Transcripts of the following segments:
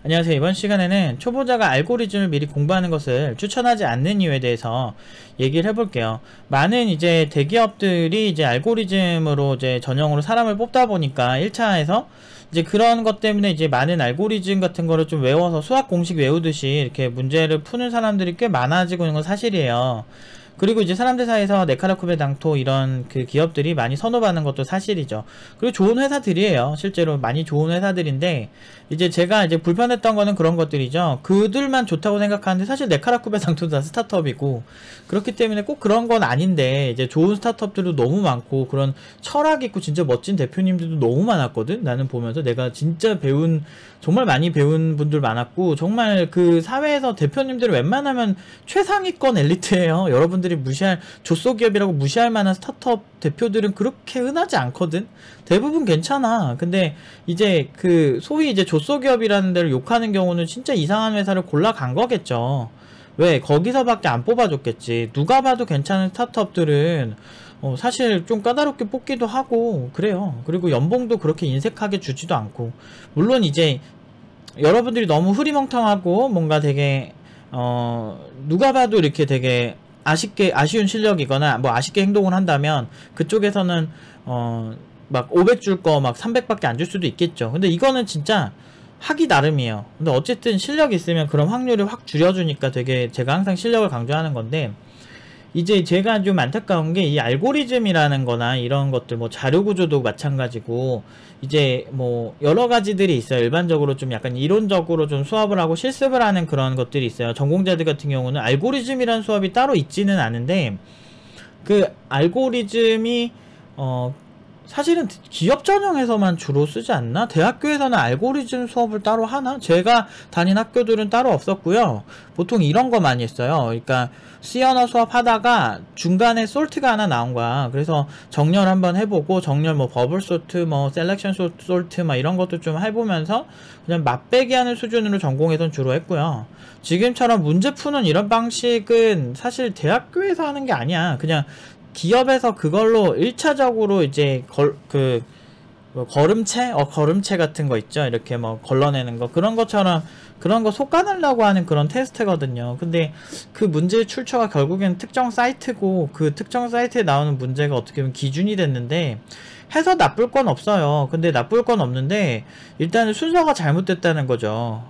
안녕하세요. 이번 시간에는 초보자가 알고리즘을 미리 공부하는 것을 추천하지 않는 이유에 대해서 얘기를 해볼게요. 많은 이제 대기업들이 이제 알고리즘으로 이제 전형으로 사람을 뽑다 보니까 1차에서 이제 그런 것 때문에 이제 많은 알고리즘 같은 거를 좀 외워서 수학 공식 외우듯이 이렇게 문제를 푸는 사람들이 꽤 많아지고 있는 건 사실이에요. 그리고 이제 사람들 사이에서 네카라쿠베 당토 이런 그 기업들이 많이 선호받는 것도 사실이죠. 그리고 좋은 회사들이에요. 실제로 많이 좋은 회사들인데 이제 제가 이제 불편했던 거는 그런 것들이죠. 그들만 좋다고 생각하는데 사실 네카라쿠베 당토도 다 스타트업이고 그렇기 때문에 꼭 그런 건 아닌데 이제 좋은 스타트업들도 너무 많고 그런 철학 있고 진짜 멋진 대표님들도 너무 많았거든. 나는 보면서 내가 진짜 정말 많이 배운 분들 많았고 정말 그 사회에서 대표님들은 웬만하면 최상위권 엘리트예요. 여러분들이 무시할 조소기업이라고 무시할 만한 스타트업 대표들은 그렇게 흔하지 않거든. 대부분 괜찮아. 근데 이제 그 소위 이제 조소기업이라는 데를 욕하는 경우는 진짜 이상한 회사를 골라간 거겠죠. 왜? 거기서밖에 안 뽑아줬겠지. 누가 봐도 괜찮은 스타트업들은 사실 좀 까다롭게 뽑기도 하고 그래요. 그리고 연봉도 그렇게 인색하게 주지도 않고 물론 이제 여러분들이 너무 흐리멍텅하고 뭔가 되게 누가 봐도 이렇게 되게 아쉬운 실력이거나 뭐 아쉽게 행동을 한다면 그쪽에서는 막 500 줄 거 막 300밖에 안 줄 수도 있겠죠. 근데 이거는 진짜 하기 나름이에요. 근데 어쨌든 실력이 있으면 그런 확률을 확 줄여주니까 되게 제가 항상 실력을 강조하는 건데 이제 제가 좀 안타까운 게 이 알고리즘이라는 거나 이런 것들 뭐 자료구조도 마찬가지고 이제 뭐 여러 가지들이 있어요. 일반적으로 좀 약간 이론적으로 좀 수업을 하고 실습을 하는 그런 것들이 있어요. 전공자들 같은 경우는 알고리즘이라는 수업이 따로 있지는 않은데 그 알고리즘이 사실은 기업 전형에서만 주로 쓰지 않나? 대학교에서는 알고리즘 수업을 따로 하나? 제가 다닌 학교들은 따로 없었고요. 보통 이런 거 많이 했어요. 그러니까 C 언어 수업 하다가 중간에 솔트가 하나 나온 거야. 그래서 정렬 한번 해보고 정렬 뭐 버블 솔트 뭐 셀렉션 솔트 막 이런 것도 좀 해보면서 그냥 맛배기 하는 수준으로 전공에선 주로 했고요. 지금처럼 문제 푸는 이런 방식은 사실 대학교에서 하는 게 아니야. 그냥 기업에서 그걸로 1차적으로 이제 뭐 걸음체 같은 거 있죠. 이렇게 뭐 걸러내는 거. 그런 것처럼 그런 거 솎아내려고 하는 그런 테스트거든요. 근데 그 문제의 출처가 결국엔 특정 사이트고 그 특정 사이트에 나오는 문제가 어떻게 보면 기준이 됐는데 해서 나쁠 건 없어요. 근데 나쁠 건 없는데 일단은 순서가 잘못됐다는 거죠.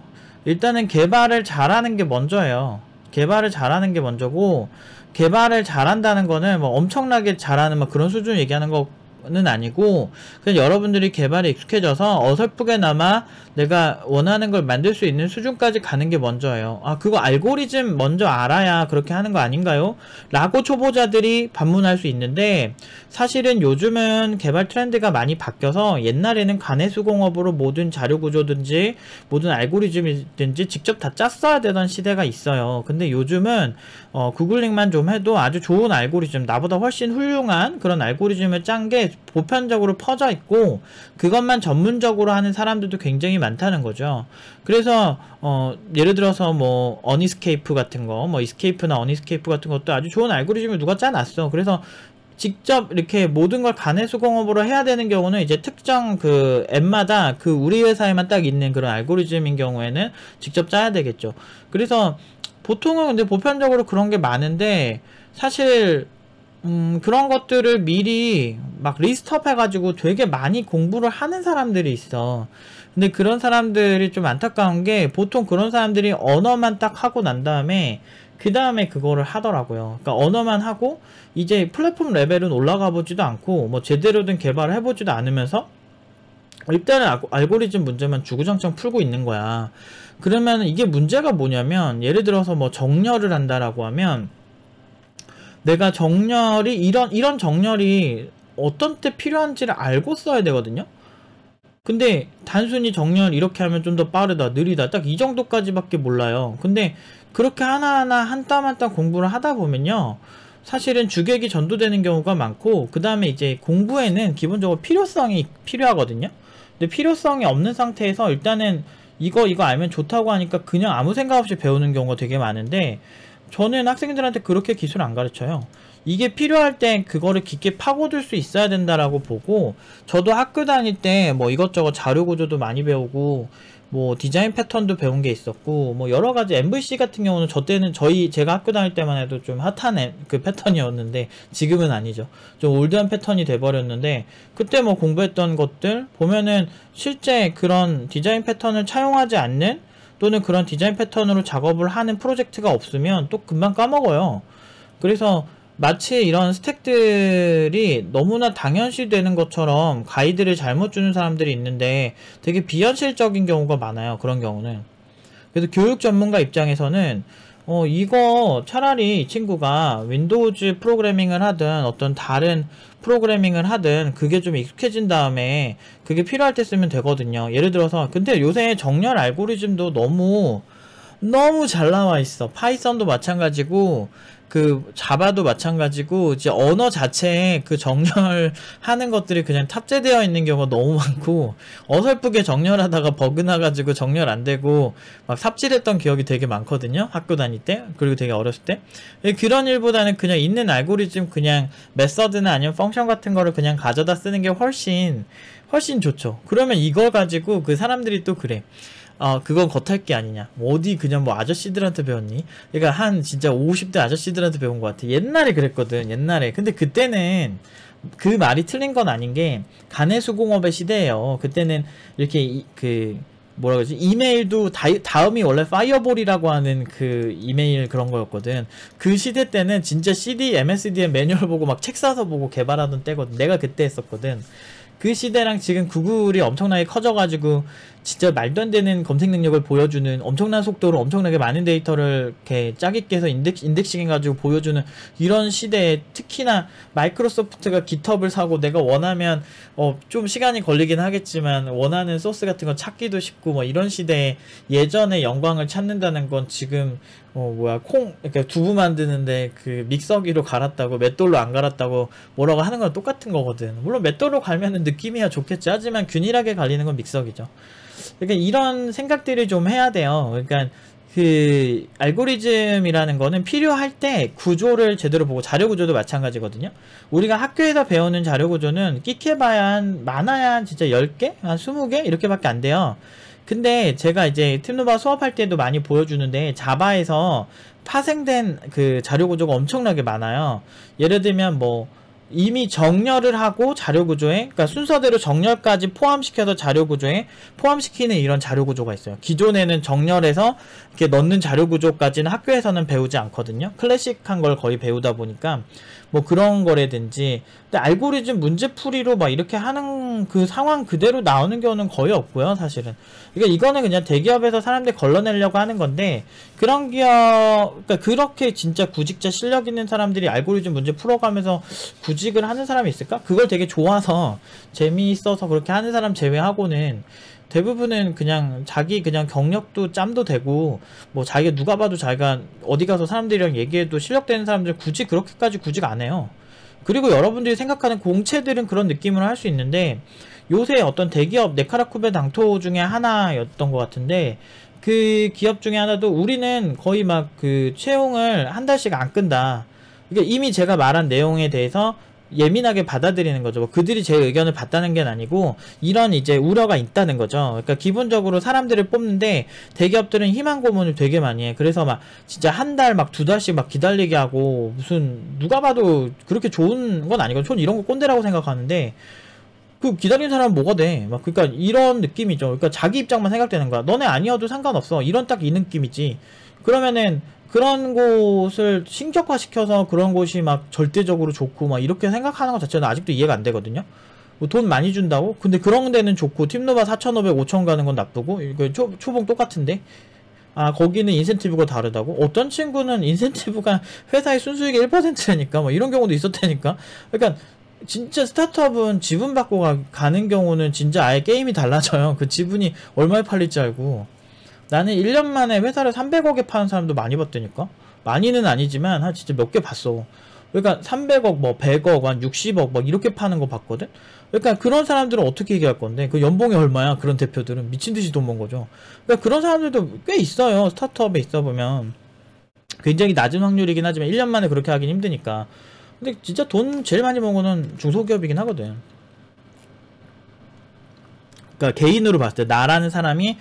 일단은 개발을 잘하는 게 먼저예요. 개발을 잘하는 게 먼저고 개발을 잘한다는 거는 뭐 엄청나게 잘하는 뭐 그런 수준을 얘기하는 거는 아니고 그냥 여러분들이 개발에 익숙해져서 어설프게나마 내가 원하는 걸 만들 수 있는 수준까지 가는 게 먼저예요. 아 그거 알고리즘 먼저 알아야 그렇게 하는 거 아닌가요? 라고 초보자들이 반문할 수 있는데 사실은 요즘은 개발 트렌드가 많이 바뀌어서 옛날에는 가내수공업으로 모든 자료구조든지 모든 알고리즘이든지 직접 다 짰어야 되던 시대가 있어요. 근데 요즘은 구글링만 좀 해도 아주 좋은 알고리즘 나보다 훨씬 훌륭한 그런 알고리즘을 짠 게 보편적으로 퍼져 있고 그것만 전문적으로 하는 사람들도 굉장히 많다는 거죠. 그래서 예를 들어서 뭐 어니스케이프 같은 거 뭐 이스케이프나 어니스케이프 같은 것도 아주 좋은 알고리즘을 누가 짜놨어. 그래서 직접 이렇게 모든 걸 가내수공업으로 해야 되는 경우는 이제 특정 그 앱마다 그 우리 회사에만 딱 있는 그런 알고리즘인 경우에는 직접 짜야 되겠죠. 그래서 보통은 근데 보편적으로 그런 게 많은데 사실 그런 것들을 미리 막 리스트업 해가지고 되게 많이 공부를 하는 사람들이 있어. 근데 그런 사람들이 좀 안타까운 게 보통 그런 사람들이 언어만 딱 하고 난 다음에 그 다음에 그거를 하더라고요. 그러니까 언어만 하고 이제 플랫폼 레벨은 올라가 보지도 않고 뭐 제대로 된 개발을 해보지도 않으면서 일단은 알고리즘 문제만 주구장창 풀고 있는 거야. 그러면 이게 문제가 뭐냐면 예를 들어서 뭐 정렬을 한다라고 하면 내가 정렬이 이런 정렬이 어떤 때 필요한지를 알고 써야 되거든요. 근데 단순히 정렬 이렇게 하면 좀 더 빠르다 느리다 딱 이 정도까지밖에 몰라요. 근데 그렇게 하나하나 한 땀 한 땀 공부를 하다 보면요 사실은 주객이 전도되는 경우가 많고 그 다음에 이제 공부에는 기본적으로 필요성이 필요하거든요. 근데 필요성이 없는 상태에서 일단은 이거 알면 좋다고 하니까 그냥 아무 생각 없이 배우는 경우가 되게 많은데 저는 학생들한테 그렇게 기술 안 가르쳐요. 이게 필요할 때 그거를 깊게 파고들 수 있어야 된다라고 보고 저도 학교 다닐 때 뭐 이것저것 자료 구조도 많이 배우고 뭐 디자인 패턴도 배운 게 있었고, 뭐 여러 가지. MVC 같은 경우는 저 때는 제가 학교 다닐 때만 해도 좀 핫한 그 패턴이었는데 지금은 아니죠. 좀 올드한 패턴이 돼버렸는데, 그때 뭐 공부했던 것들 보면은 실제 그런 디자인 패턴을 차용하지 않는, 또는 그런 디자인 패턴으로 작업을 하는 프로젝트가 없으면 또 금방 까먹어요. 그래서 마치 이런 스택들이 너무나 당연시 되는 것처럼 가이드를 잘못 주는 사람들이 있는데 되게 비현실적인 경우가 많아요. 그런 경우는. 그래서 교육 전문가 입장에서는 이거 차라리 이 친구가 윈도우즈 프로그래밍을 하든 어떤 다른 프로그래밍을 하든 그게 좀 익숙해진 다음에 그게 필요할 때 쓰면 되거든요. 예를 들어서, 근데 요새 정렬 알고리즘도 너무 잘 나와 있어. 파이썬도 마찬가지고, 그 자바도 마찬가지고, 이제 언어 자체에 그 정렬하는 것들이 그냥 탑재되어 있는 경우가 너무 많고, 어설프게 정렬하다가 버그 나가지고 정렬 안 되고 막 삽질했던 기억이 되게 많거든요. 학교 다닐 때, 그리고 되게 어렸을 때. 그런 일보다는 그냥 있는 알고리즘, 그냥 메서드나 아니면 펑션 같은 거를 그냥 가져다 쓰는 게 훨씬 좋죠. 그러면 이걸 가지고 그 사람들이 또 그래. 그건 겉핥기 아니냐. 어디 그냥 뭐 아저씨들한테 배웠니? 그러니까 한 진짜 50대 아저씨들한테 배운 것 같아. 옛날에 그랬거든. 옛날에. 근데 그때는 그 말이 틀린 건 아닌 게 가내수공업의 시대예요. 그때는 이렇게 뭐라 그러지? 이메일도 다음이 원래 파이어볼이라고 하는 그 이메일 그런 거였거든. 그 시대 때는 진짜 CD, MSDN 매뉴얼 보고 막 책 사서 보고 개발하던 때거든. 내가 그때 했었거든. 그 시대랑 지금 구글이 엄청나게 커져가지고 진짜 말도 안 되는 검색 능력을 보여주는, 엄청난 속도로 엄청나게 많은 데이터를 이렇게 짜깁기 해서 인덱싱 해가지고 보여주는 이런 시대에, 특히나 마이크로소프트가 깃허브를 사고 내가 원하면 좀 시간이 걸리긴 하겠지만 원하는 소스 같은 거 찾기도 쉽고 뭐 이런 시대에 예전의 영광을 찾는다는 건 지금 그러니까 두부 만드는데 그 믹서기로 갈았다고 맷돌로 안 갈았다고 뭐라고 하는 건 똑같은 거거든. 물론 맷돌로 갈면은 느낌이야 좋겠지. 하지만 균일하게 갈리는 건 믹서기죠. 그러니까 이런 생각들을 좀 해야 돼요. 그러니까 그 알고리즘이라는 거는 필요할 때 구조를 제대로 보고, 자료 구조도 마찬가지거든요. 우리가 학교에서 배우는 자료 구조는 끽해봐야 많아야 진짜 10개? 한 20개? 이렇게밖에 안 돼요. 근데 제가 이제 팀노바 수업할 때도 많이 보여주는데 자바에서 파생된 그 자료 구조가 엄청나게 많아요. 예를 들면 뭐 이미 정렬을 하고 자료 구조에, 그러니까 순서대로 정렬까지 포함시켜서 자료 구조에 포함시키는 이런 자료 구조가 있어요. 기존에는 정렬해서 이렇게 넣는 자료 구조까지는 학교에서는 배우지 않거든요. 클래식한 걸 거의 배우다 보니까 뭐 그런 거라든지. 근데 알고리즘 문제풀이로 막 이렇게 하는 그 상황 그대로 나오는 경우는 거의 없고요, 사실은. 그러니까 이거는 그냥 대기업에서 사람들 걸러내려고 하는 건데, 그런 기업, 그러니까 그렇게 진짜 구직자 실력 있는 사람들이 알고리즘 문제 풀어가면서 구직을 하는 사람이 있을까? 그걸 되게 좋아서 재미있어서 그렇게 하는 사람 제외하고는 대부분은 그냥 자기 그냥 경력도 짬도 되고, 뭐 자기가 누가 봐도 자기가 어디 가서 사람들이랑 얘기해도 실력되는 사람들 굳이 그렇게까지 구직 안 해요. 그리고 여러분들이 생각하는 공채들은 그런 느낌으로 할 수 있는데, 요새 어떤 대기업 네카라쿠베 당토 중에 하나였던 것 같은데, 그 기업 중에 하나도 우리는 거의 막 그 채용을 한 달씩 안 끈다. 그러니까 이미 제가 말한 내용에 대해서 예민하게 받아들이는 거죠. 뭐 그들이 제 의견을 받다는 게 아니고 이런 이제 우려가 있다는 거죠. 그러니까 기본적으로 사람들을 뽑는데 대기업들은 희망 고문을 되게 많이 해. 그래서 막 진짜 한 달 막 2달씩 막 기다리게 하고, 무슨 누가 봐도 그렇게 좋은 건 아니거든요. 전 이런 거 꼰대라고 생각하는데, 그 기다리는 사람은 뭐가 돼? 막 그러니까 이런 느낌이죠. 그러니까 자기 입장만 생각되는 거야. 너네 아니어도 상관없어. 이런 딱 이 느낌이지. 그러면은 그런 곳을 신격화시켜서 그런 곳이 막 절대적으로 좋고 막 이렇게 생각하는 것 자체는 아직도 이해가 안 되거든요. 뭐 돈 많이 준다고? 근데 그런 데는 좋고 팀노바 4,500, 5,000 가는 건 나쁘고, 이거 초봉 똑같은데? 거기는 인센티브가 다르다고? 어떤 친구는 인센티브가 회사의 순수익의 1%라니까 뭐 이런 경우도 있었다니까. 그러니까 진짜 스타트업은 지분 받고 가는 경우는 진짜 아예 게임이 달라져요. 그 지분이 얼마에 팔릴지 알고. 나는 1년 만에 회사를 300억에 파는 사람도 많이 봤다니까? 많이는 아니지만 한 진짜 몇 개 봤어. 그러니까 300억, 뭐 100억, 한 60억 막 이렇게 파는 거 봤거든? 그러니까 그런 사람들은 어떻게 얘기할 건데? 그 연봉이 얼마야? 그런 대표들은 미친듯이 돈 번 거죠. 그러니까 그런 사람들도 꽤 있어요. 스타트업에 있어 보면. 굉장히 낮은 확률이긴 하지만 1년 만에 그렇게 하긴 힘드니까. 근데 진짜 돈 제일 많이 번 거는 중소기업이긴 하거든. 그러니까 개인으로 봤을 때 나라는 사람이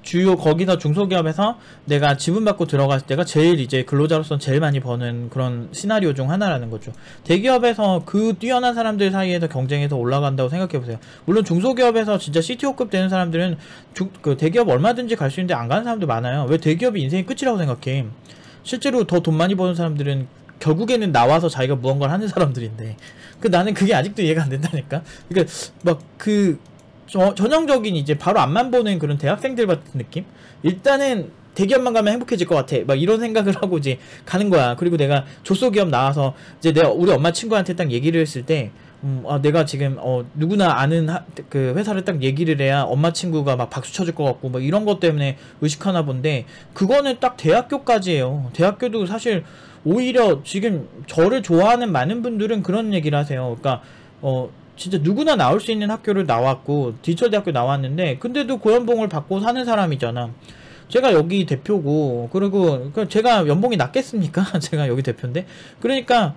주요 거기서 중소기업에서 내가 지분받고 들어갔을 때가 제일 이제 근로자로서는 제일 많이 버는 그런 시나리오 중 하나라는 거죠. 대기업에서 그 뛰어난 사람들 사이에서 경쟁해서 올라간다고 생각해보세요. 물론 중소기업에서 진짜 CTO급 되는 사람들은 그 대기업 얼마든지 갈 수 있는데 안 가는 사람도 많아요. 왜? 대기업이 인생의 끝이라고 생각해. 실제로 더 돈 많이 버는 사람들은 결국에는 나와서 자기가 무언가를 하는 사람들인데, 나는 그게 아직도 이해가 안 된다니까. 그러니까 막 전형적인 이제 바로 앞만 보는 그런 대학생들 같은 느낌? 일단은 대기업만 가면 행복해질 것 같아, 막 이런 생각을 하고 이제 가는 거야. 그리고 내가 조소기업 나와서 이제 내가 우리 엄마 친구한테 딱 얘기를 했을 때 내가 지금 누구나 아는 그 회사를 딱 얘기를 해야 엄마 친구가 막 박수 쳐줄 것 같고 막 이런 것 때문에 의식하나 본데, 그거는 딱 대학교까지예요. 대학교도 사실 오히려 지금 저를 좋아하는 많은 분들은 그런 얘기를 하세요. 그러니까 진짜 누구나 나올 수 있는 학교를 나왔고 디지털대학교 나왔는데, 근데도 고연봉을 받고 사는 사람이잖아. 제가 여기 대표고, 그리고 제가 연봉이 낮겠습니까? 제가 여기 대표인데. 그러니까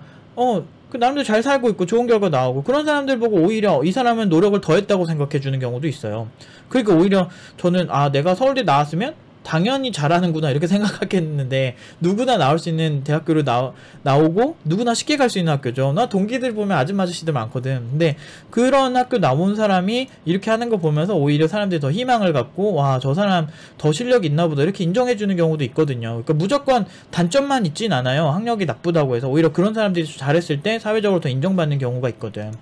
그 나름대로 잘 살고 있고 좋은 결과 나오고, 그런 사람들 보고 오히려 이 사람은 노력을 더 했다고 생각해 주는 경우도 있어요. 그러니까 오히려 저는 내가 서울대 나왔으면 당연히 잘하는구나 이렇게 생각하겠는데, 누구나 나올 수 있는 대학교를 나오고 누구나 쉽게 갈 수 있는 학교죠. 나 동기들 보면 아줌마 아저씨들 많거든. 근데 그런 학교 나온 사람이 이렇게 하는 거 보면서 오히려 사람들이 더 희망을 갖고, 와, 저 사람 더 실력 있나 보다 이렇게 인정해 주는 경우도 있거든요. 그러니까 무조건 단점만 있진 않아요. 학력이 나쁘다고 해서. 오히려 그런 사람들이 잘했을 때 사회적으로 더 인정받는 경우가 있거든.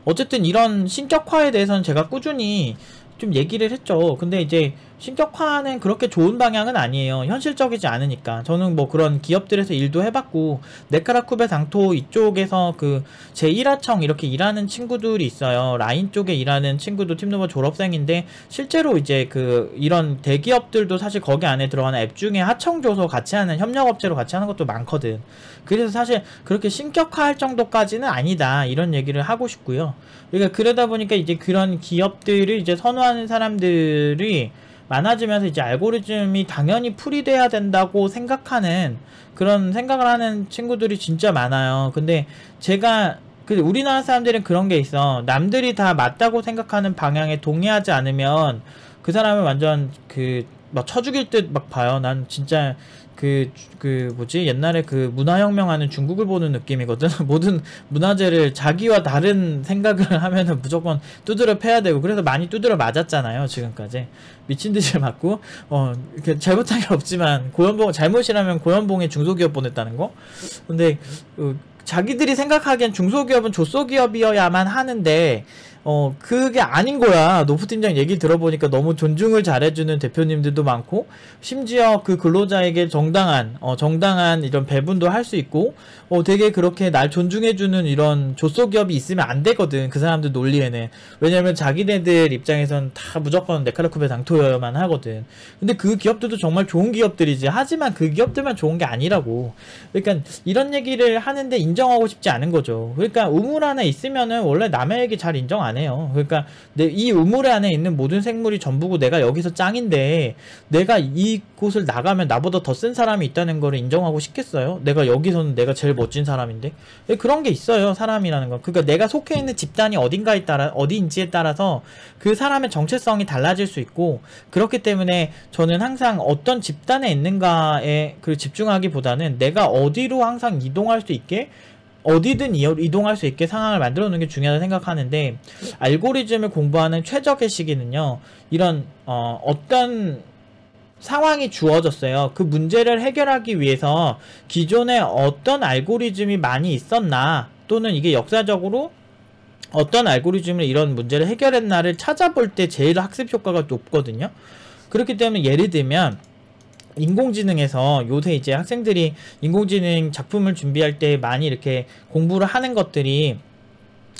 어쨌든 이런 신격화에 대해서는 제가 꾸준히 좀 얘기를 했죠. 근데 이제 신격화는 그렇게 좋은 방향은 아니에요. 현실적이지 않으니까. 저는 뭐 그런 기업들에서 일도 해봤고, 네카라쿠베 당토 이쪽에서 그 제1하청 이렇게 일하는 친구들이 있어요. 라인 쪽에 일하는 친구도 팀노버 졸업생인데, 실제로 이제 이런 대기업들도 사실 거기 안에 들어가는 앱 중에 하청 줘서 같이 하는, 협력업체로 같이 하는 것도 많거든. 그래서 사실 그렇게 신격화할 정도까지는 아니다, 이런 얘기를 하고 싶고요. 그러니까 그러다 보니까 이제 그런 기업들을 이제 선호하는 사람들이 많아지면서 이제 알고리즘이 당연히 풀이돼야 된다고 생각하는, 그런 생각을 하는 친구들이 진짜 많아요. 근데 제가 우리나라 사람들은 그런 게 있어. 남들이 다 맞다고 생각하는 방향에 동의하지 않으면 그 사람을 완전 막 쳐 죽일 듯 막 봐요. 난 진짜 뭐지, 옛날에 문화혁명 하는 중국을 보는 느낌이거든. 모든 문화재를 자기와 다른 생각을 하면은 무조건 두드려 패야 되고, 그래서 많이 두드려 맞았잖아요, 지금까지. 미친듯이 맞고, 이렇게 잘못한 게 없지만, 잘못이라면 고연봉에 중소기업 보냈다는 거? 근데, 자기들이 생각하기엔 중소기업은 조소기업이어야만 하는데, 그게 아닌 거야. 노프팀장 얘기 들어보니까 너무 존중을 잘해주는 대표님들도 많고, 심지어 그 근로자에게 정당한 이런 배분도 할 수 있고, 되게 그렇게 날 존중해주는 이런 조소기업이 있으면 안 되거든, 그 사람들 논리에는. 왜냐면 자기네들 입장에선 다 무조건 네카라쿠베 당토여야만 하거든. 근데 그 기업들도 정말 좋은 기업들이지. 하지만 그 기업들만 좋은 게 아니라고. 그러니까 이런 얘기를 하는데 인정하고 싶지 않은 거죠. 그러니까 우물 안에 있으면은 원래 남의 얘기 잘 인정 안 해요. 그러니까 이 우물 안에 있는 모든 생물이 전부고 내가 여기서 짱인데, 내가 이곳을 나가면 나보다 더 센 사람이 있다는 거를 인정하고 싶겠어요? 내가 여기서는 내가 제일 멋진 사람인데. 그런 게 있어요, 사람이라는 건. 그러니까 내가 속해 있는 집단이 어디인지에 따라서 그 사람의 정체성이 달라질 수 있고, 그렇기 때문에 저는 항상 어떤 집단에 있는가에 집중하기보다는 내가 어디로 항상 이동할 수 있게, 어디든 이동할 수 있게 상황을 만들어 놓는 게 중요하다고 생각하는데, 알고리즘을 공부하는 최적의 시기는요, 이런 어떤 상황이 주어졌어요. 그 문제를 해결하기 위해서 기존에 어떤 알고리즘이 많이 있었나, 또는 이게 역사적으로 어떤 알고리즘을 이런 문제를 해결했나를 찾아볼 때 제일 학습 효과가 높거든요. 그렇기 때문에 예를 들면 인공지능에서 요새 이제 학생들이 인공지능 작품을 준비할 때 많이 이렇게 공부를 하는 것들이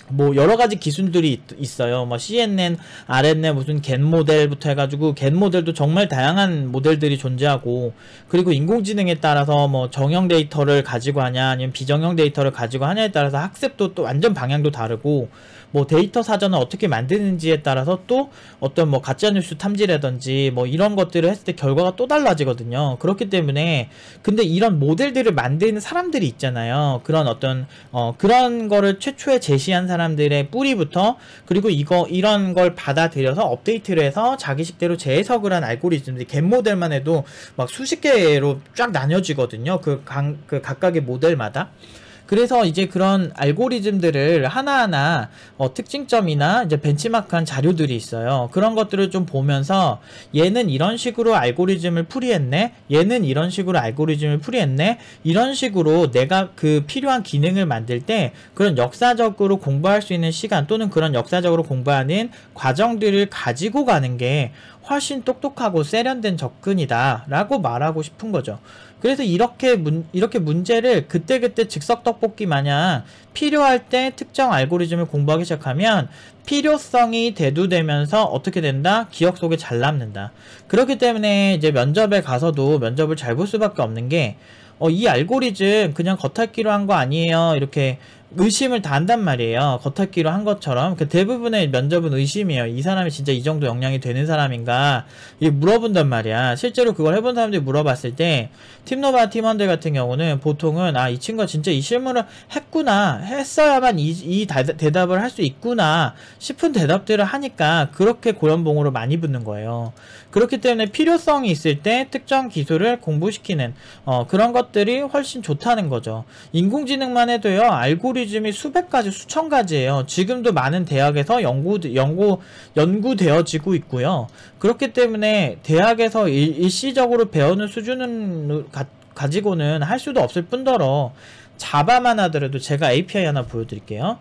뭐 여러가지 기술들이 있어요. 뭐 CNN, RNN, 무슨 겟 모델부터 해가지고, 겟 모델도 정말 다양한 모델들이 존재하고, 그리고 인공지능에 따라서 뭐 정형 데이터를 가지고 하냐 아니면 비정형 데이터를 가지고 하냐에 따라서 학습도 또 완전 방향도 다르고, 뭐 데이터 사전을 어떻게 만드는지에 따라서 또 어떤 뭐 가짜뉴스 탐지라든지 뭐 이런 것들을 했을 때 결과가 또 달라지거든요. 그렇기 때문에 근데 이런 모델들을 만드는 사람들이 있잖아요. 그런 어떤 그런 거를 최초에 제시한 사람들의 뿌리부터, 그리고 이런 걸 받아들여서 업데이트를 해서 자기식대로 재해석을 한 알고리즘들이, 갯 모델만 해도 막 수십 개로 쫙 나뉘어지거든요. 그 각각의 모델마다. 그래서 이제 그런 알고리즘들을 하나하나 특징점이나 이제 벤치마크한 자료들이 있어요. 그런 것들을 좀 보면서 얘는 이런 식으로 알고리즘을 풀이했네, 얘는 이런 식으로 알고리즘을 풀이했네, 이런 식으로 내가 그 필요한 기능을 만들 때 그런 역사적으로 공부할 수 있는 시간, 또는 그런 역사적으로 공부하는 과정들을 가지고 가는 게 훨씬 똑똑하고 세련된 접근이다 라고 말하고 싶은 거죠. 그래서 이렇게 문제를 그때그때 즉석 떡볶이 마냥 필요할 때 특정 알고리즘을 공부하기 시작하면 필요성이 대두되면서 어떻게 된다? 기억 속에 잘 남는다. 그렇기 때문에 이제 면접에 가서도 면접을 잘 볼 수밖에 없는 게 이 알고리즘 그냥 겉핥기로 한 거 아니에요, 이렇게 의심을 다 한단 말이에요. 겉핥기로 한 것처럼. 대부분의 면접은 의심이에요. 이 사람이 진짜 이 정도 역량이 되는 사람인가, 이게 물어본단 말이야. 실제로 그걸 해본 사람들이 물어봤을 때 팀노바 팀원들 같은 경우는 보통은 이 친구가 진짜 이 실무를 했구나, 했어야만 이 대답을 할 수 있구나 싶은 대답들을 하니까 그렇게 고연봉으로 많이 붙는 거예요. 그렇기 때문에 필요성이 있을 때 특정 기술을 공부시키는 그런 것들이 훨씬 좋다는 거죠. 인공지능만 해도요, 알고리즘이 수백 가지, 수천 가지예요. 지금도 많은 대학에서 연구되어지고 있고요. 그렇기 때문에 대학에서 일시적으로 배우는 수준은 가지고는 할 수도 없을 뿐더러, 자바만 하더라도 제가 API 하나 보여드릴게요.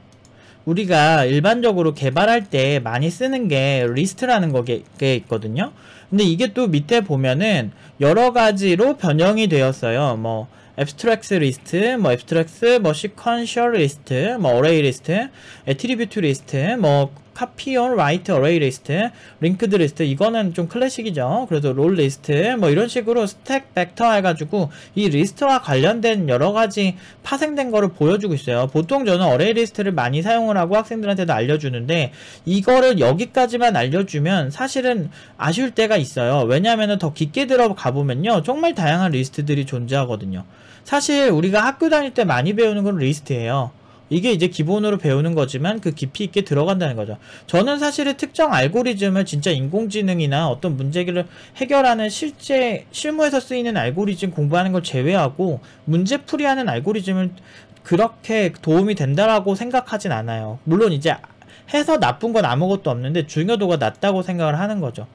우리가 일반적으로 개발할 때 많이 쓰는 게 리스트라는 게 있거든요. 근데 이게 또 밑에 보면은 여러 가지로 변형이 되었어요. 뭐 abstract 리스트, 뭐 abstract, 뭐 sequential 리스트, 뭐 array 리스트, attribute 리스트, 뭐 copy or write array 리스트, linked 리스트, 이거는 좀 클래식이죠. 그래서 롤 리스트, 뭐 이런 식으로 스택 벡터 해가지고 이 리스트와 관련된 여러 가지 파생된 거를 보여주고 있어요. 보통 저는 array 리스트를 많이 사용을 하고 학생들한테도 알려주는데, 이거를 여기까지만 알려주면 사실은 아쉬울 때가 있어요. 왜냐하면 더 깊게 들어가 보면요, 정말 다양한 리스트들이 존재하거든요. 사실 우리가 학교 다닐 때 많이 배우는 건 리스트예요. 이게 이제 기본으로 배우는 거지만 그 깊이 있게 들어간다는 거죠. 저는 사실은 특정 알고리즘을 진짜 인공지능이나 어떤 문제를 해결하는 실제 실무에서 쓰이는 알고리즘 공부하는 걸 제외하고 문제풀이하는 알고리즘을 그렇게 도움이 된다라고 생각하진 않아요. 물론 이제 해서 나쁜 건 아무것도 없는데 중요도가 낮다고 생각을 하는 거죠.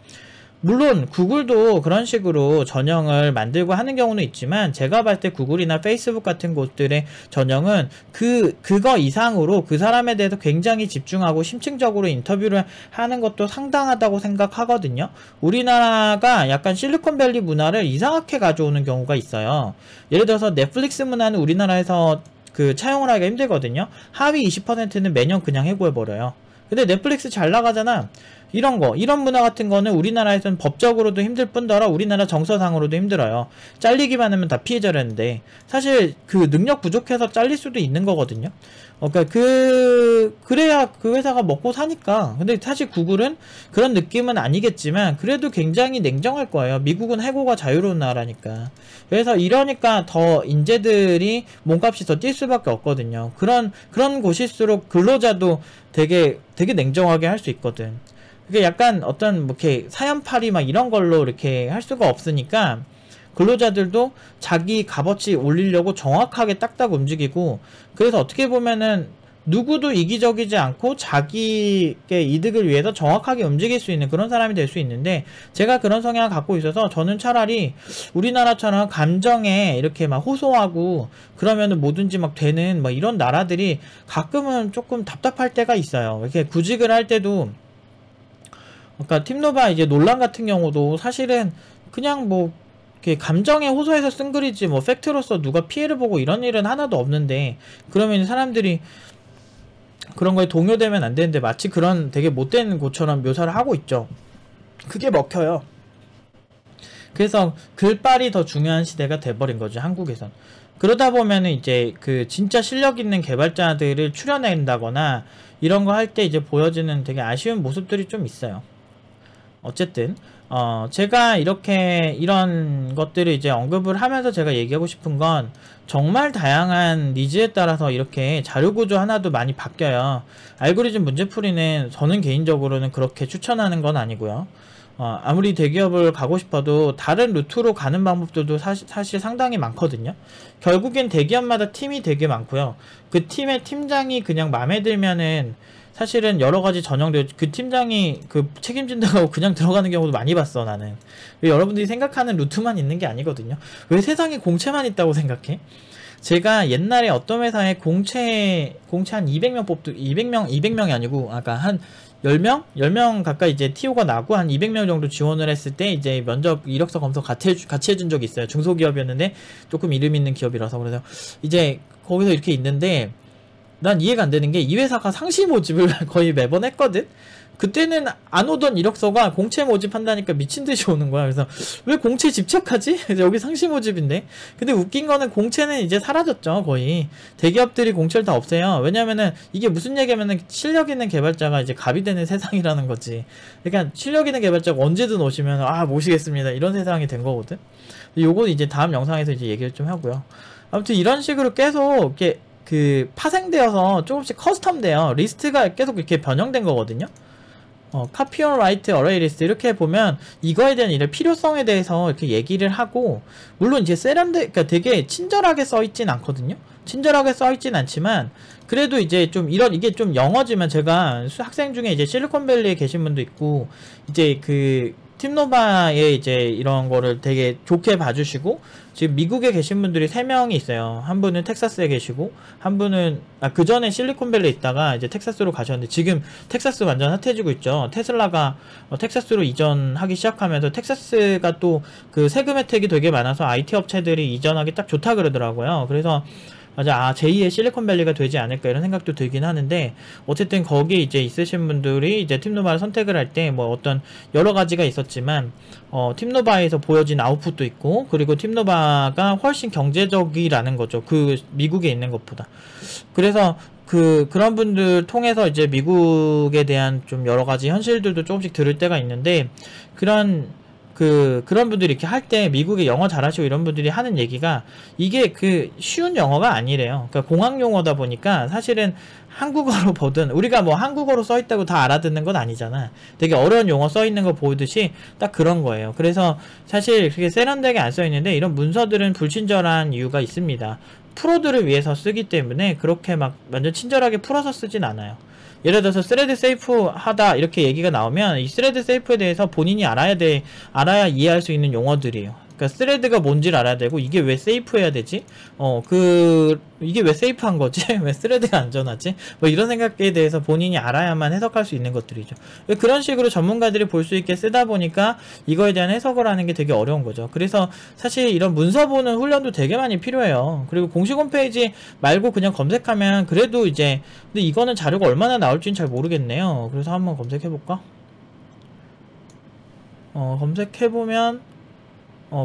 물론 구글도 그런 식으로 전형을 만들고 하는 경우는 있지만, 제가 봤을 때 구글이나 페이스북 같은 곳들의 전형은 그거 이상으로 그 사람에 대해서 굉장히 집중하고 심층적으로 인터뷰를 하는 것도 상당하다고 생각하거든요. 우리나라가 약간 실리콘밸리 문화를 이상하게 가져오는 경우가 있어요. 예를 들어서 넷플릭스 문화는 우리나라에서 차용을 하기가 힘들거든요. 하위 20%는 매년 그냥 해고해버려요. 근데 넷플릭스 잘 나가잖아. 이런 문화 같은 거는 우리나라에서는 법적으로도 힘들 뿐더러 우리나라 정서상으로도 힘들어요. 잘리기만 하면 다 피해자라는데, 사실 그 능력 부족해서 잘릴 수도 있는 거거든요. 그러니까 그래야 그 회사가 먹고 사니까. 근데 사실 구글은 그런 느낌은 아니겠지만 그래도 굉장히 냉정할 거예요. 미국은 해고가 자유로운 나라니까. 그래서 이러니까 더 인재들이 몸값이 더 뛸 수밖에 없거든요. 그런 곳일수록 근로자도 되게 냉정하게 할 수 있거든. 그게 약간 어떤 뭐 이렇게 사연팔이 막 이런 걸로 이렇게 할 수가 없으니까 근로자들도 자기 값어치 올리려고 정확하게 딱딱 움직이고, 그래서 어떻게 보면은 누구도 이기적이지 않고 자기의 이득을 위해서 정확하게 움직일 수 있는 그런 사람이 될 수 있는데, 제가 그런 성향을 갖고 있어서 저는 차라리 우리나라처럼 감정에 이렇게 막 호소하고 그러면은 뭐든지 막 되는 막 이런 나라들이 가끔은 조금 답답할 때가 있어요. 이렇게 구직을 할 때도, 그러니까 팀노바 이제 논란 같은 경우도 사실은 그냥 뭐 이렇게 감정에 호소해서 쓴 글이지 뭐 팩트로서 누가 피해를 보고 이런 일은 하나도 없는데, 그러면 사람들이 그런 거에 동요되면 안 되는데 마치 그런 되게 못된 곳처럼 묘사를 하고 있죠. 그게 먹혀요. 그래서 글빨이 더 중요한 시대가 돼버린 거죠, 한국에선. 그러다 보면은 이제 그 진짜 실력 있는 개발자들을 출연한다거나 이런 거 할 때 이제 보여지는 되게 아쉬운 모습들이 좀 있어요. 어쨌든 제가 이렇게 이런 것들을 이제 언급을 하면서 제가 얘기하고 싶은 건 정말 다양한 니즈에 따라서 이렇게 자료구조 하나도 많이 바뀌어요. 알고리즘 문제풀이는 저는 개인적으로는 그렇게 추천하는 건 아니고요. 아무리 대기업을 가고 싶어도 다른 루트로 가는 방법들도 사실 상당히 많거든요. 결국엔 대기업마다 팀이 되게 많고요. 그 팀의 팀장이 그냥 마음에 들면은 사실은 여러가지 전형들, 그 팀장이 그 책임진다고 하고 그냥 들어가는 경우도 많이 봤어, 나는. 여러분들이 생각하는 루트만 있는 게 아니거든요. 왜 세상에 공채만 있다고 생각해? 제가 옛날에 어떤 회사에 공채 한 200명 200명이 아니고, 아까 한 10명? 10명 가까이 이제 TO가 나고 한 200명 정도 지원을 했을 때 이제 면접 이력서 검토 같이 해준 적이 있어요. 중소기업이었는데 조금 이름 있는 기업이라서. 그래서 이제 거기서 이렇게 있는데, 난 이해가 안 되는 게 이 회사가 상시 모집을 거의 매번 했거든? 그때는 안 오던 이력서가 공채 모집한다니까 미친 듯이 오는 거야. 그래서 왜 공채 집착하지? 여기 상시 모집인데. 근데 웃긴 거는 공채는 이제 사라졌죠, 거의. 대기업들이 공채를 다 없애요. 왜냐면은 이게 무슨 얘기냐면은 실력 있는 개발자가 이제 갑이 되는 세상이라는 거지. 그러니까 실력 있는 개발자가 언제든 오시면 모시겠습니다, 이런 세상이 된 거거든. 요건 이제 다음 영상에서 이제 얘기를 좀 하고요. 아무튼 이런 식으로 계속 이렇게 그 파생되어서 조금씩 커스텀돼요. 리스트가 계속 이렇게 변형된 거거든요. copy on write array list 이렇게 보면 이거에 대한 일의 필요성에 대해서 이렇게 얘기를 하고, 물론 이제 그러니까 되게 친절하게 써있진 않거든요. 친절하게 써있진 않지만 그래도 이제 좀 이게 좀 영어지만, 제가 학생 중에 이제 실리콘밸리에 계신 분도 있고 이제 그 팀노바에 이제 이런 거를 되게 좋게 봐주시고, 지금 미국에 계신 분들이 3명이 있어요. 한 분은 텍사스에 계시고, 한 분은 그 전에 실리콘밸리에 있다가 이제 텍사스로 가셨는데, 지금 텍사스 완전 핫해지고 있죠. 테슬라가 텍사스로 이전하기 시작하면서 텍사스가 또 그 세금 혜택이 되게 많아서 IT 업체들이 이전하기 딱 좋다 그러더라고요. 그래서 맞아, 제2의 실리콘밸리가 되지 않을까 이런 생각도 들긴 하는데, 어쨌든 거기 이제 있으신 분들이 이제 팀노바를 선택을 할 때 뭐 어떤 여러 가지가 있었지만, 팀노바에서 보여진 아웃풋도 있고, 그리고 팀노바가 훨씬 경제적이라는 거죠, 그 미국에 있는 것보다. 그래서 그런 분들 통해서 이제 미국에 대한 좀 여러 가지 현실들도 조금씩 들을 때가 있는데, 그런 분들이 이렇게 할 때 미국에 영어 잘하시고 이런 분들이 하는 얘기가, 이게 쉬운 영어가 아니래요. 그러니까 공학 용어다 보니까 사실은 한국어로 보든, 우리가 뭐 한국어로 써있다고 다 알아듣는 건 아니잖아. 되게 어려운 용어 써있는 거 보듯이 딱 그런 거예요. 그래서 사실 그게 세련되게 안 써있는데, 이런 문서들은 불친절한 이유가 있습니다. 프로들을 위해서 쓰기 때문에 그렇게 막 완전 친절하게 풀어서 쓰진 않아요. 예를 들어서 스레드 세이프 하다 이렇게 얘기가 나오면, 이 스레드 세이프에 대해서 본인이 알아야 이해할 수 있는 용어들이에요. 그러니까 스레드가 뭔지를 알아야 되고, 이게 왜 세이프 해야 되지? 이게 왜 세이프한 거지? 왜 스레드가 안전하지? 뭐 이런 생각에 대해서 본인이 알아야만 해석할 수 있는 것들이죠. 그런 식으로 전문가들이 볼 수 있게 쓰다 보니까 이거에 대한 해석을 하는 게 되게 어려운 거죠. 그래서 사실 이런 문서 보는 훈련도 되게 많이 필요해요. 그리고 공식 홈페이지 말고 그냥 검색하면 그래도 이제, 근데 이거는 자료가 얼마나 나올지는 잘 모르겠네요. 그래서 한번 검색해볼까? 검색해보면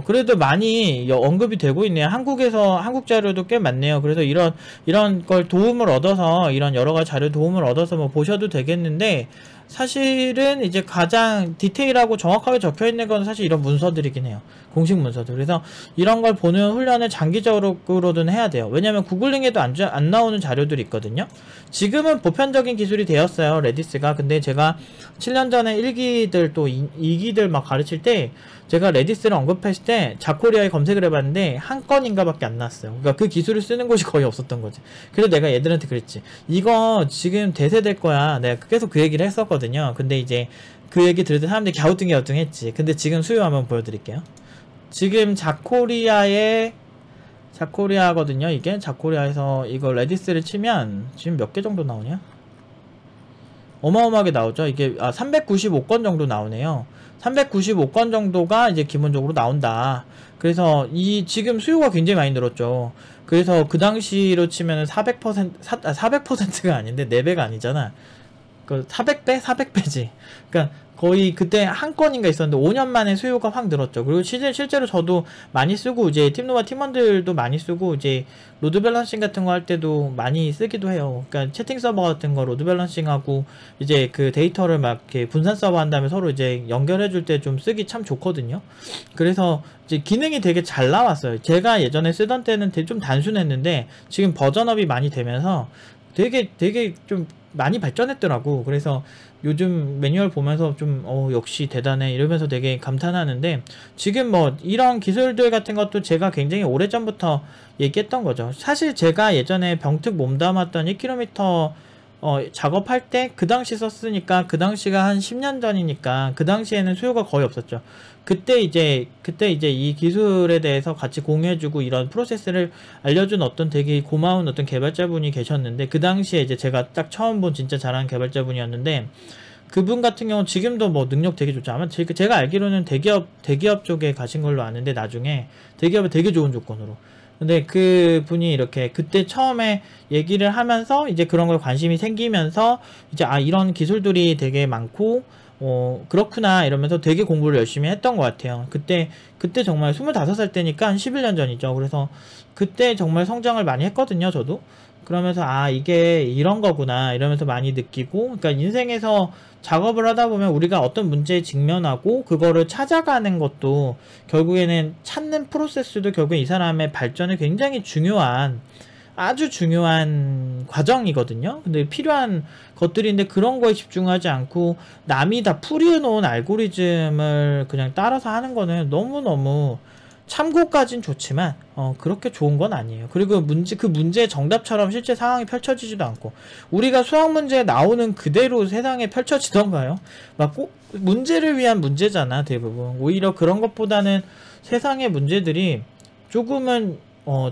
그래도 많이 언급이 되고 있네요. 한국 자료도 꽤 많네요. 그래서 이런 걸 도움을 얻어서, 이런 여러가지 자료 도움을 얻어서 뭐 보셔도 되겠는데, 사실은 이제 가장 디테일하고 정확하게 적혀있는 건 사실 이런 문서들이긴 해요. 공식 문서들. 그래서 이런 걸 보는 훈련을 장기적으로든 해야 돼요. 왜냐면 구글링에도 안 나오는 자료들이 있거든요. 지금은 보편적인 기술이 되었어요, 레디스가. 근데 제가 7년 전에 1기들 또 2기들 막 가르칠 때, 제가 레디스를 언급했을 때 자코리아에 검색을 해봤는데 한 건인가 밖에 안 나왔어요. 그러니까 그 기술을 쓰는 곳이 거의 없었던 거지. 그래서 내가 얘들한테 그랬지, 이거 지금 대세될 거야. 내가 계속 그 얘기를 했었거든요. 근데 이제 그 얘기 들을 때 사람들이 갸우뚱했지. 근데 지금 수요 한번 보여드릴게요. 지금 자코리아거든요. 이게 자코리아에서 이거 레디스를 치면 지금 몇 개 정도 나오냐? 어마어마하게 나오죠. 이게 395건 정도 나오네요. 395건 정도가 이제 기본적으로 나온다. 그래서 지금 수요가 굉장히 많이 늘었죠. 그래서 그 당시로 치면은 400%가 아닌데 4배가 아니잖아. 그 400배? 400배지. 그러니까 거의 그때 한 건인가 있었는데 5년 만에 수요가 확 늘었죠. 그리고 실제로 저도 많이 쓰고 이제 팀노바 팀원들도 많이 쓰고 이제 로드 밸런싱 같은 거 할 때도 많이 쓰기도 해요. 그러니까 채팅 서버 같은 거 로드 밸런싱하고 이제 그 데이터를 막 이렇게 분산 서버 한 다음에 서로 이제 연결해 줄 때 좀 쓰기 참 좋거든요. 그래서 이제 기능이 되게 잘 나왔어요. 제가 예전에 쓰던 때는 되게 좀 단순했는데 지금 버전업이 많이 되면서 되게 좀 많이 발전했더라고. 그래서 요즘 매뉴얼 보면서 좀 역시 대단해 이러면서 되게 감탄하는데, 지금 뭐 이런 기술들 같은 것도 제가 굉장히 오래전부터 얘기했던 거죠. 사실 제가 예전에 병특 몸담았던 1km 작업할 때 그 당시 썼으니까, 그 당시가 한 10년 전이니까 그 당시에는 수요가 거의 없었죠. 그때 이제 이 기술에 대해서 같이 공유해주고 이런 프로세스를 알려준 어떤 되게 고마운 어떤 개발자분이 계셨는데, 그 당시에 이제 제가 딱 처음 본 진짜 잘하는 개발자분이었는데, 그분 같은 경우는 지금도 뭐 능력 되게 좋죠. 아마 제가 알기로는 대기업 쪽에 가신 걸로 아는데, 나중에 대기업에 되게 좋은 조건으로. 근데 그 분이 이렇게 그때 처음에 얘기를 하면서 이제 그런 걸 관심이 생기면서 이제 이런 기술들이 되게 많고 그렇구나 이러면서 되게 공부를 열심히 했던 것 같아요. 그때 정말 25살 때니까 한 11년 전이죠. 그래서 그때 정말 성장을 많이 했거든요, 저도. 그러면서 이게 이런 거구나 이러면서 많이 느끼고, 그러니까 인생에서 작업을 하다 보면 우리가 어떤 문제에 직면하고 그거를 찾아가는 것도 결국에는 찾는 프로세스도 결국에 이 사람의 발전에 굉장히 중요한, 아주 중요한 과정이거든요. 근데 필요한 것들인데 그런 거에 집중하지 않고 남이 다 풀이해 놓은 알고리즘을 그냥 따라서 하는 거는 너무너무, 참고까진 좋지만 그렇게 좋은 건 아니에요. 그리고 그 문제의 정답처럼 실제 상황이 펼쳐지지도 않고, 우리가 수학 문제에 나오는 그대로 세상에 펼쳐지던가요? 막 꼭 문제를 위한 문제잖아 대부분. 오히려 그런 것보다는 세상의 문제들이 조금은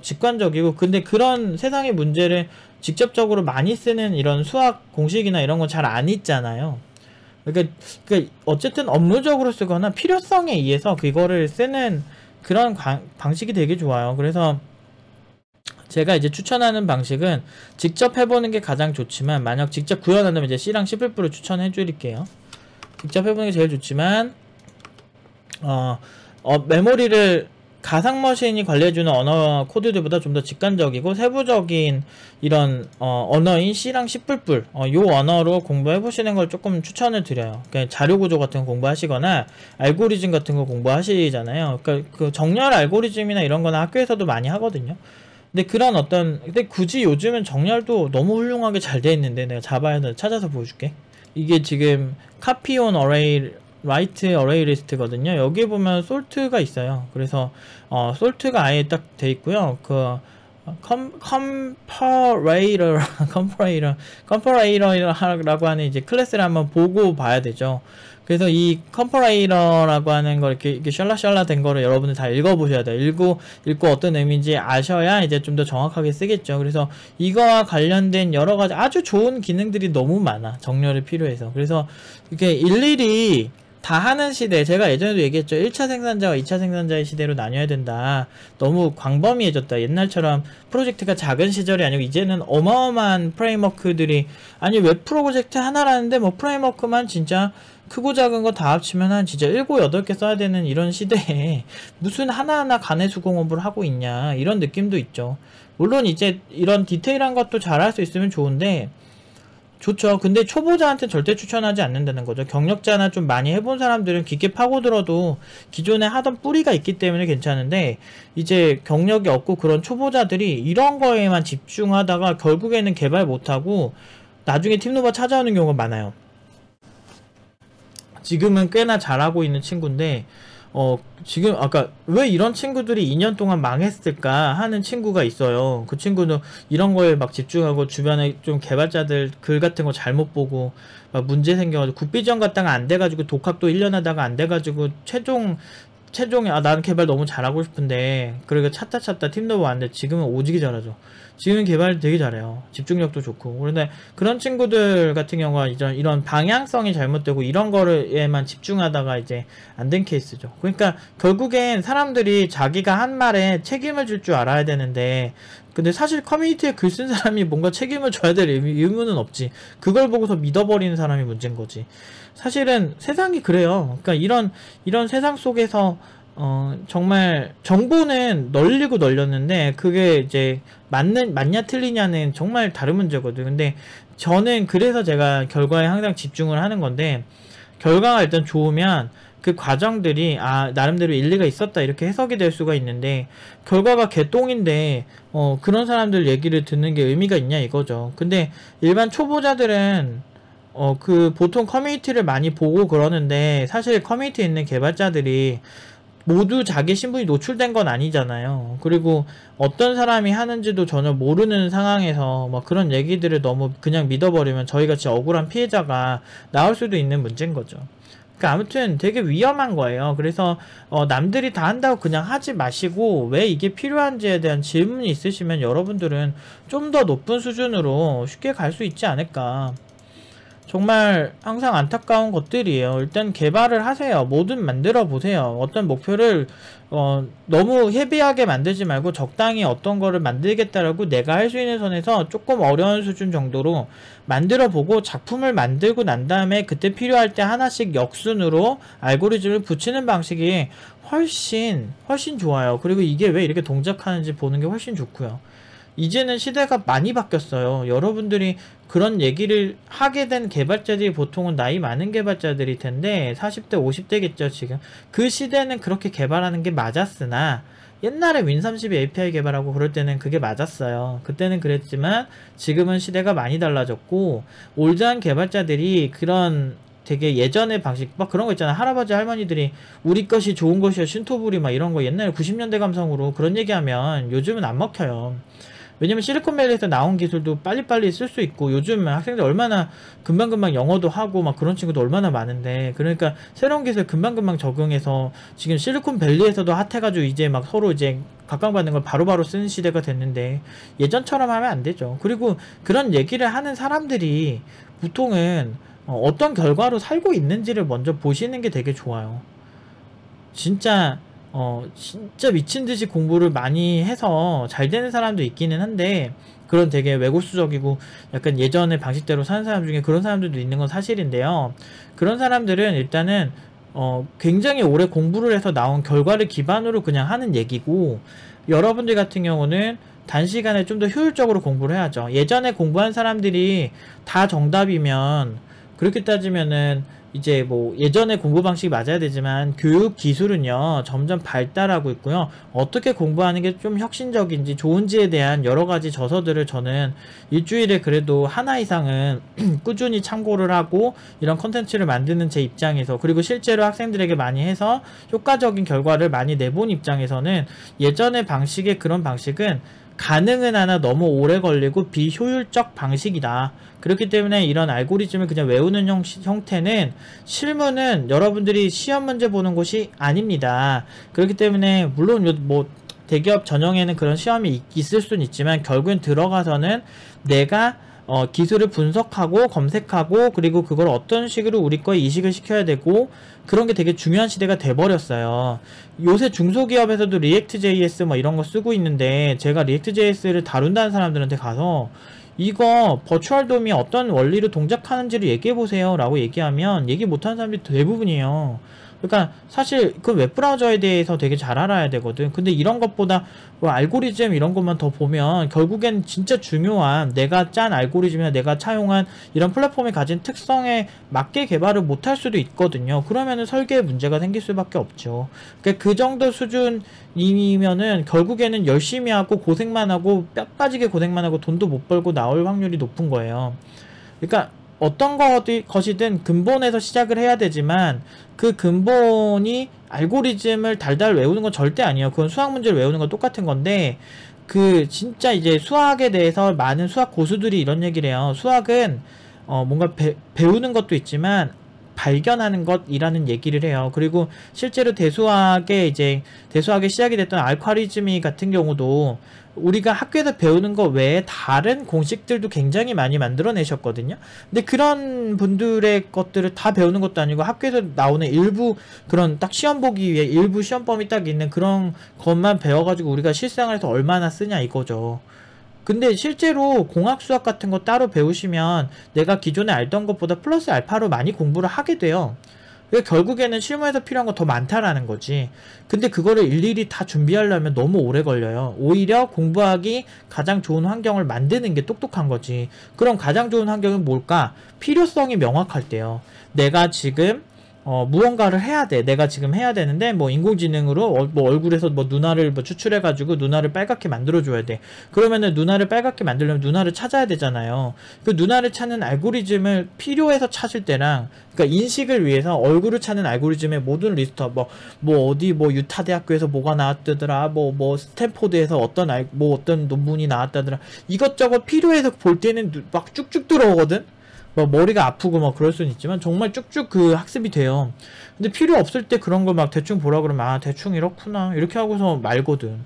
직관적이고, 근데 그런 세상의 문제를 직접적으로 많이 쓰는 이런 수학 공식이나 이런 건 잘 안 있잖아요. 그러니까 어쨌든 업무적으로 쓰거나 필요성에 의해서 그거를 쓰는 그런 방식이 되게 좋아요. 그래서 제가 이제 추천하는 방식은 직접 해보는 게 가장 좋지만, 만약 직접 구현한다면 이제 C랑 C++를 추천해 드릴게요. 직접 해보는 게 제일 좋지만, 메모리를 가상머신이 관리해주는 언어 코드들보다 좀 더 직관적이고 세부적인 이런 언어인 C랑 C++, 요 언어로 공부해보시는 걸 조금 추천을 드려요. 그러니까 자료구조 같은 거 공부하시거나 알고리즘 같은 거 공부하시잖아요. 그러니까 그 정렬 알고리즘이나 이런 거는 학교에서도 많이 하거든요. 근데 근데 굳이 요즘은 정렬도 너무 훌륭하게 잘 돼 있는데, 내가 자바에서 찾아서 보여줄게. 이게 지금 copy on array 라이트 어레이 리스트거든요. 여기 보면 솔트가 있어요. 그래서 솔트가 아예 딱 돼 있고요. 그 컴퍼레이러라고 하는 이제 클래스를 한번 보고 봐야 되죠. 그래서 이 컴퍼레이러라고 하는 걸 이렇게 샬라샬라 된 거를 여러분들 다 읽어보셔야 돼요. 읽고 어떤 의미인지 아셔야 이제 좀 더 정확하게 쓰겠죠. 그래서 이거와 관련된 여러 가지 아주 좋은 기능들이 너무 많아. 정렬이 필요해서. 그래서 이렇게 일일이 다 하는 시대, 제가 예전에도 얘기했죠. 1차 생산자와 2차 생산자의 시대로 나뉘어야 된다. 너무 광범위해졌다. 옛날처럼 프로젝트가 작은 시절이 아니고 이제는 어마어마한 프레임워크들이, 아니 웹 프로젝트 하나라는데 뭐 프레임워크만 진짜 크고 작은 거 다 합치면 한 진짜 7, 8개 써야 되는 이런 시대에 무슨 하나하나 간해수공업을 하고 있냐, 이런 느낌도 있죠. 물론 이제 이런 디테일한 것도 잘할 수 있으면 좋은데, 좋죠. 근데 초보자한테 절대 추천하지 않는다는 거죠. 경력자나 좀 많이 해본 사람들은 깊게 파고들어도 기존에 하던 뿌리가 있기 때문에 괜찮은데, 이제 경력이 없고 그런 초보자들이 이런 거에만 집중하다가 결국에는 개발 못하고 나중에 팀노바 찾아오는 경우가 많아요. 지금은 꽤나 잘하고 있는 친구인데, 지금 아까 왜 이런 친구들이 2년 동안 망했을까 하는 친구가 있어요. 그 친구는 이런 거에 막 집중하고 주변에 좀 개발자들 글 같은 거 잘못 보고 막 문제 생겨가지고 국비전 갔다가 안 돼가지고 독학도 1년 하다가 안 돼가지고 최종에 나는 개발 너무 잘하고 싶은데, 그러니까 찾다 팀노바 왔는데 지금은 오지게 잘하죠. 지금 개발 되게 잘해요. 집중력도 좋고. 그런데 그런 친구들 같은 경우가 이런 방향성이 잘못되고 이런 거에만 집중하다가 이제 안 된 케이스죠. 그러니까 결국엔 사람들이 자기가 한 말에 책임을 질 줄 알아야 되는데, 근데 사실 커뮤니티에 글 쓴 사람이 뭔가 책임을 져야 될 의무는 없지. 그걸 보고서 믿어버리는 사람이 문제인 거지. 사실은 세상이 그래요. 그러니까 이런 세상 속에서 정말 정보는 널리고 널렸는데 그게 이제 맞냐 틀리냐는 정말 다른 문제거든. 근데 저는 그래서 제가 결과에 항상 집중을 하는 건데, 결과가 일단 좋으면 그 과정들이 나름대로 일리가 있었다 이렇게 해석이 될 수가 있는데, 결과가 개똥인데 그런 사람들 얘기를 듣는 게 의미가 있냐 이거죠. 근데 일반 초보자들은 그 보통 커뮤니티를 많이 보고 그러는데, 사실 커뮤니티에 있는 개발자들이 모두 자기 신분이 노출된 건 아니잖아요. 그리고 어떤 사람이 하는지도 전혀 모르는 상황에서 막 그런 얘기들을 너무 그냥 믿어버리면 저희같이 억울한 피해자가 나올 수도 있는 문제인 거죠. 그러니까 아무튼 되게 위험한 거예요. 그래서 남들이 다 한다고 그냥 하지 마시고, 왜 이게 필요한지에 대한 질문이 있으시면 여러분들은 좀 더 높은 수준으로 쉽게 갈 수 있지 않을까. 정말 항상 안타까운 것들이에요. 일단 개발을 하세요. 뭐든 만들어 보세요. 어떤 목표를 너무 헤비하게 만들지 말고 적당히 어떤 거를 만들겠다라고 내가 할 수 있는 선에서 조금 어려운 수준 정도로 만들어 보고, 작품을 만들고 난 다음에 그때 필요할 때 하나씩 역순으로 알고리즘을 붙이는 방식이 훨씬 좋아요. 그리고 이게 왜 이렇게 동작하는지 보는 게 훨씬 좋고요. 이제는 시대가 많이 바뀌었어요. 여러분들이 그런 얘기를 하게 된 개발자들이 보통은 나이 많은 개발자들일 텐데 40대 50대겠죠 지금. 그 시대는 그렇게 개발하는 게 맞았으나, 옛날에 윈32 API 개발하고 그럴 때는 그게 맞았어요. 그때는 그랬지만 지금은 시대가 많이 달라졌고, 올드한 개발자들이 그런 되게 예전의 방식 막 그런 거 있잖아. 할아버지 할머니들이 우리 것이 좋은 것이야 신토부리 막 이런 거 옛날에 90년대 감성으로 그런 얘기하면 요즘은 안 먹혀요. 왜냐면 실리콘밸리에서 나온 기술도 빨리빨리 쓸 수 있고, 요즘 학생들 얼마나 금방금방 영어도 하고 막 그런 친구도 얼마나 많은데, 그러니까 새로운 기술 금방금방 적용해서 지금 실리콘밸리에서도 핫해가지고 이제 막 서로 이제 각광받는 걸 바로바로 쓰는 시대가 됐는데, 예전처럼 하면 안 되죠. 그리고 그런 얘기를 하는 사람들이 보통은 어떤 결과로 살고 있는지를 먼저 보시는 게 되게 좋아요. 진짜 미친듯이 공부를 많이 해서 잘 되는 사람도 있기는 한데, 그런 되게 외골수적이고 약간 예전의 방식대로 사는 사람 중에 그런 사람들도 있는 건 사실인데요. 그런 사람들은 일단은 굉장히 오래 공부를 해서 나온 결과를 기반으로 그냥 하는 얘기고, 여러분들 같은 경우는 단시간에 좀 더 효율적으로 공부를 해야죠. 예전에 공부한 사람들이 다 정답이면, 그렇게 따지면은 이제 뭐 예전의 공부 방식이 맞아야 되지만 교육 기술은요 점점 발달하고 있고요. 어떻게 공부하는 게 좀 혁신적인지 좋은지에 대한 여러 가지 저서들을 저는 일주일에 그래도 하나 이상은 꾸준히 참고를 하고 이런 컨텐츠를 만드는 제 입장에서, 그리고 실제로 학생들에게 많이 해서 효과적인 결과를 많이 내본 입장에서는 예전의 방식의 그런 방식은 가능은 하나 너무 오래 걸리고 비효율적 방식이다. 그렇기 때문에 이런 알고리즘을 그냥 외우는 형태는 실무는 여러분들이 시험 문제 보는 곳이 아닙니다. 그렇기 때문에 물론 뭐 대기업 전형에는 그런 시험이 있을 수는 있지만, 결국엔 들어가서는 내가 기술을 분석하고 검색하고, 그리고 그걸 어떤 식으로 우리 거에 이식을 시켜야 되고, 그런 게 되게 중요한 시대가 돼버렸어요. 요새 중소기업에서도 리액트.js 뭐 이런 거 쓰고 있는데, 제가 리액트.js를 다룬다는 사람들한테 가서 이거 버추얼돔이 어떤 원리로 동작하는지를 얘기해보세요 라고 얘기하면 얘기 못하는 사람들이 대부분이에요. 그러니까 사실 그 웹브라우저에 대해서 되게 잘 알아야 되거든. 근데 이런 것보다 뭐 알고리즘 이런 것만 더 보면 결국엔 진짜 중요한 내가 짠 알고리즘이나 내가 차용한 이런 플랫폼이 가진 특성에 맞게 개발을 못할 수도 있거든요. 그러면은 설계에 문제가 생길 수밖에 없죠. 그러니까 그 정도 수준이면은 결국에는 열심히 하고 고생만 하고 뼈 빠지게 고생만 하고 돈도 못 벌고 나올 확률이 높은 거예요. 그러니까 어떤 것이든 근본에서 시작을 해야 되지만, 그 근본이 알고리즘을 달달 외우는 건 절대 아니에요. 그건 수학 문제를 외우는 건 똑같은 건데, 그 진짜 이제 수학에 대해서 많은 수학 고수들이 이런 얘기를 해요. 수학은 뭔가 배우는 것도 있지만 발견하는 것이라는 얘기를 해요. 그리고 실제로 대수학에 시작이 됐던 알고리즘 같은 경우도 우리가 학교에서 배우는 거 외에 다른 공식들도 굉장히 많이 만들어내셨거든요. 근데 그런 분들의 것들을 다 배우는 것도 아니고 학교에서 나오는 일부 그런 딱 시험 보기 위해 일부 시험범위 딱 있는 그런 것만 배워가지고 우리가 실생활에서 얼마나 쓰냐 이거죠. 근데 실제로 공학 수학 같은 거 따로 배우시면 내가 기존에 알던 것보다 플러스 알파로 많이 공부를 하게 돼요. 그러니까 결국에는 실무에서 필요한 거 더 많다라는 거지. 근데 그거를 일일이 다 준비하려면 너무 오래 걸려요. 오히려 공부하기 가장 좋은 환경을 만드는 게 똑똑한 거지. 그럼 가장 좋은 환경은 뭘까? 필요성이 명확할 때요. 내가 지금 무언가를 해야 돼. 내가 지금 해야 되는데, 뭐, 인공지능으로, 뭐, 얼굴에서 뭐, 눈알을 뭐 추출해가지고, 눈알을 빨갛게 만들어줘야 돼. 그러면은, 눈알을 빨갛게 만들려면 눈알을 찾아야 되잖아요. 그 눈알을 찾는 알고리즘을 필요해서 찾을 때랑, 그러니까 인식을 위해서 얼굴을 찾는 알고리즘의 모든 리스트, 어디, 유타 대학교에서 뭐가 나왔다더라, 스탠포드에서 어떤 논문이 나왔다더라. 이것저것 필요해서 볼 때는 막 쭉쭉 들어오거든? 뭐 머리가 아프고 막 그럴 수는 있지만 정말 쭉쭉 그 학습이 돼요. 근데 필요 없을 때 그런 걸 막 대충 보라 그러면 아 대충 이렇구나 이렇게 하고서 말거든.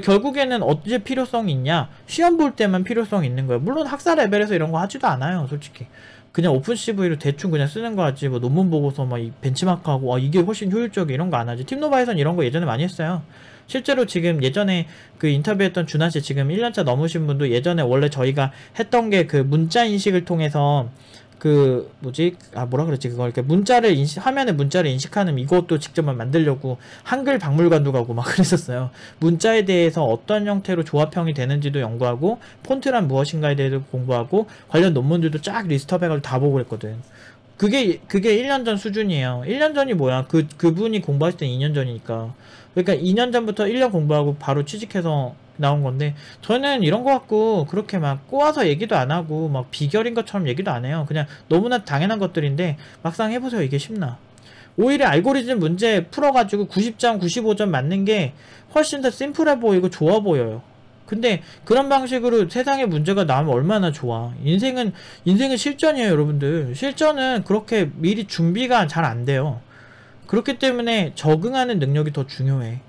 결국에는 언제 필요성이 있냐? 시험 볼 때만 필요성이 있는 거예요. 물론 학사 레벨에서 이런 거 하지도 않아요, 솔직히. 그냥 오픈 CV로 대충 그냥 쓰는 거 하지. 뭐 논문 보고서 막 벤치마크하고 이게 훨씬 효율적이 이런 거 안 하지. 팀노바에선 이런 거 예전에 많이 했어요. 실제로 지금 예전에 그 인터뷰했던 준하씨 지금 1년차 넘으신 분도 예전에 원래 저희가 했던 게 그 문자 인식을 통해서 그 뭐지 뭐라 그랬지 그걸 이렇게 문자를 화면에 문자를 인식하는 이것도 직접 만들려고 한글 박물관도 가고 막 그랬었어요. 문자에 대해서 어떤 형태로 조합형이 되는지도 연구하고 폰트란 무엇인가에 대해서 공부하고 관련 논문들도 쫙 리스트업 해가지고 다 보고 그랬거든. 그게 1년 전 수준이에요. 1년 전이 뭐야? 그분이 공부하실 땐 2년 전이니까. 그러니까 2년 전부터 1년 공부하고 바로 취직해서 나온 건데, 저는 이런 거 갖고 그렇게 막 꼬아서 얘기도 안 하고, 막 비결인 것처럼 얘기도 안 해요. 그냥 너무나 당연한 것들인데, 막상 해보세요. 이게 쉽나. 오히려 알고리즘 문제 풀어가지고 90점, 95점 맞는 게 훨씬 더 심플해 보이고 좋아 보여요. 근데 그런 방식으로 세상에 문제가 나오면 얼마나 좋아. 인생은 실전이에요, 여러분들. 실전은 그렇게 미리 준비가 잘 안 돼요. 그렇기 때문에 적응하는 능력이 더 중요해.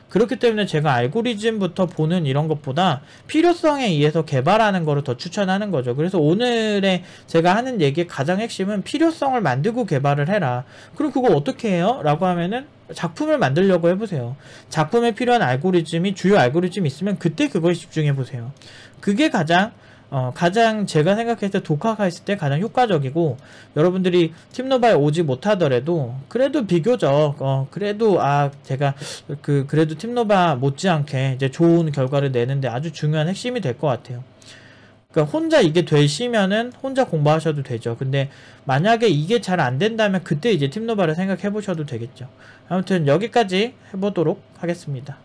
그렇기 때문에 제가 알고리즘부터 보는 이런 것보다 필요성에 의해서 개발하는 거를 더 추천하는 거죠. 그래서 오늘의 제가 하는 얘기의 가장 핵심은 필요성을 만들고 개발을 해라. 그럼 그거 어떻게 해요? 라고 하면은 작품을 만들려고 해보세요. 작품에 필요한 알고리즘이 주요 알고리즘이 있으면 그때 그거에 집중해보세요. 그게 가장 제가 생각했을 때 독학했을 때 가장 효과적이고, 여러분들이 팀노바에 오지 못하더라도 그래도 비교적 그래도 제가 그래도 팀노바 못지않게 이제 좋은 결과를 내는데 아주 중요한 핵심이 될 것 같아요. 그러니까 혼자 이게 되시면은 혼자 공부하셔도 되죠. 근데 만약에 이게 잘 안 된다면 그때 이제 팀노바를 생각해 보셔도 되겠죠. 아무튼 여기까지 해보도록 하겠습니다.